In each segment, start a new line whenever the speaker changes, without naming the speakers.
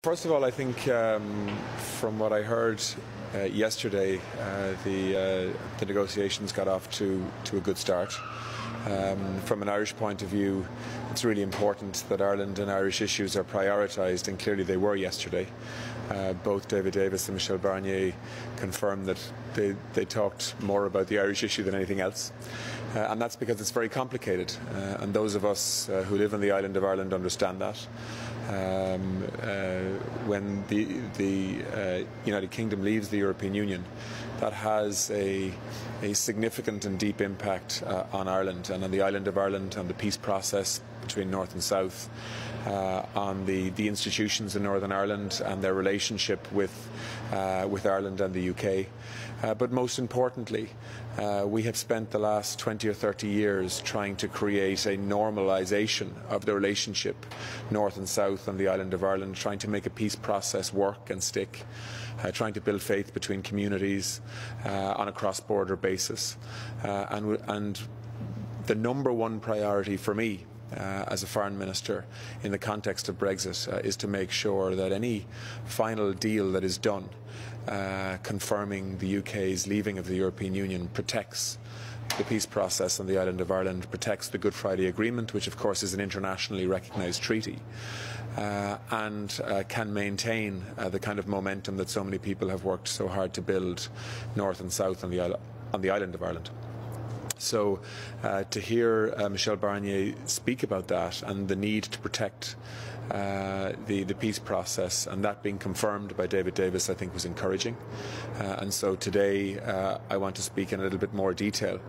First of all, I think from what I heard yesterday, the negotiations got off to a good start. From an Irish point of view, it's really important that Ireland and Irish issues are prioritised, and clearly they were yesterday. Both David Davis and Michel Barnier confirmed that they talked more about the Irish issue than anything else. And that's because it's very complicated. And those of us who live on the island of Ireland understand that. When the United Kingdom leaves the European Union, that has a significant and deep impact on Ireland and on the island of Ireland, on the peace process between North and South, on the institutions in Northern Ireland and their relationship with Ireland and the UK. But most importantly, we have spent the last 20 or 30 years trying to create a normalisation of the relationship North and South on the island of Ireland, trying to make a peace process work and stick, trying to build faith between communities on a cross-border basis. And the number one priority for me as a Foreign Minister in the context of Brexit is to make sure that any final deal that is done confirming the UK's leaving of the European Union protects the peace process on the island of Ireland, protects the Good Friday Agreement, which of course is an internationally recognised treaty, and can maintain the kind of momentum that so many people have worked so hard to build North and South on the island of Ireland. So to hear Michel Barnier speak about that and the need to protect the peace process, and that being confirmed by David Davis, I think was encouraging. And so today I want to speak in a little bit more detail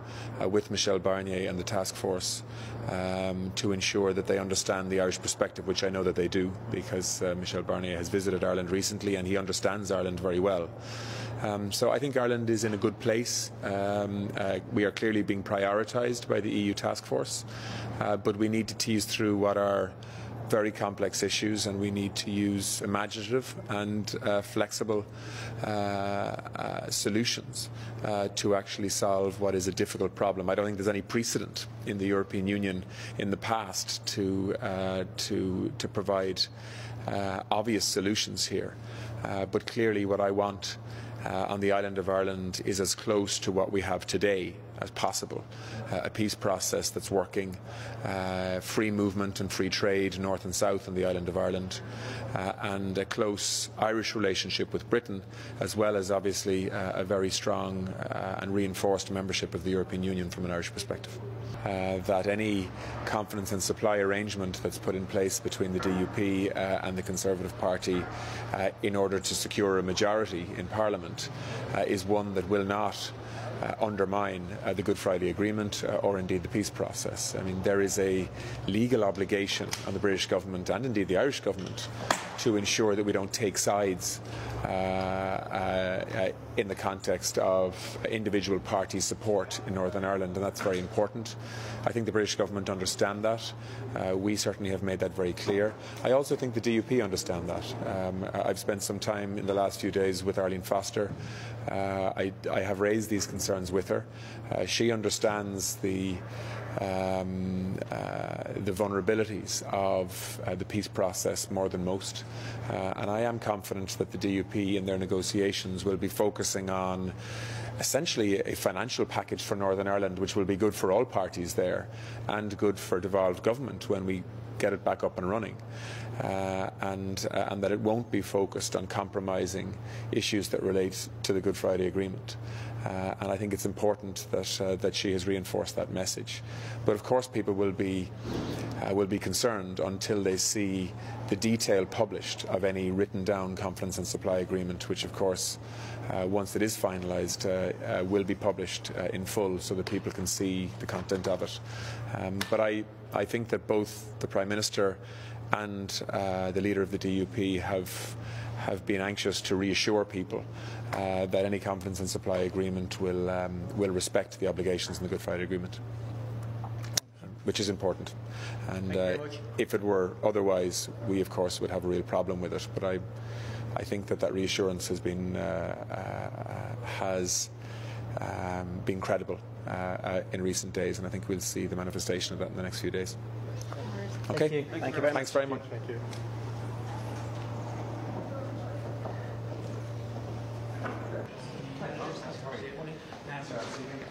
with Michel Barnier and the task force to ensure that they understand the Irish perspective, which I know that they do, because Michel Barnier has visited Ireland recently and he understands Ireland very well. So I think Ireland is in a good place. We are clearly being prioritised by the EU task force, but we need to tease through what are very complex issues, and we need to use imaginative and flexible solutions to actually solve what is a difficult problem. I don't think there's any precedent in the European Union in the past to provide obvious solutions here. But clearly what I want on the island of Ireland is as close to what we have today as possible. A peace process that's working, free movement and free trade north and south on the island of Ireland, and a close Irish relationship with Britain, as well as obviously a very strong and reinforced membership of the European Union from an Irish perspective. That any confidence and supply arrangement that's put in place between the DUP and the Conservative Party in order to secure a majority in Parliament is one that will not undermine the Good Friday Agreement or indeed the peace process. I mean, there is a legal obligation on the British government and indeed the Irish government to ensure that we don't take sides in the context of individual party support in Northern Ireland, and that's very important. I think the British government understand that. We certainly have made that very clear. I also think the DUP understand that. I've spent some time in the last few days with Arlene Foster. I have raised these concerns with her. She understands the vulnerabilities of the peace process more than most, and I am confident that the DUP in their negotiations will be focusing on essentially a financial package for Northern Ireland, which will be good for all parties there and good for devolved government when we get it back up and running, and that it won't be focused on compromising issues that relate to the Good Friday Agreement. And I think it's important that she has reinforced that message. But of course, people will be concerned until they see the detail published of any written down confidence and supply agreement, which of course, once it is finalised, will be published in full so that people can see the content of it. But I think that both the Prime Minister and the leader of the DUP have been anxious to reassure people that any confidence and supply agreement will respect the obligations in the Good Friday Agreement, which is important. And if it were otherwise, we of course would have a real problem with it. But I think that reassurance has been credible in recent days, and I think we'll see the manifestation of that in the next few days. Okay.
Thank you very much.
Thanks very much.
Thank you. Ciao.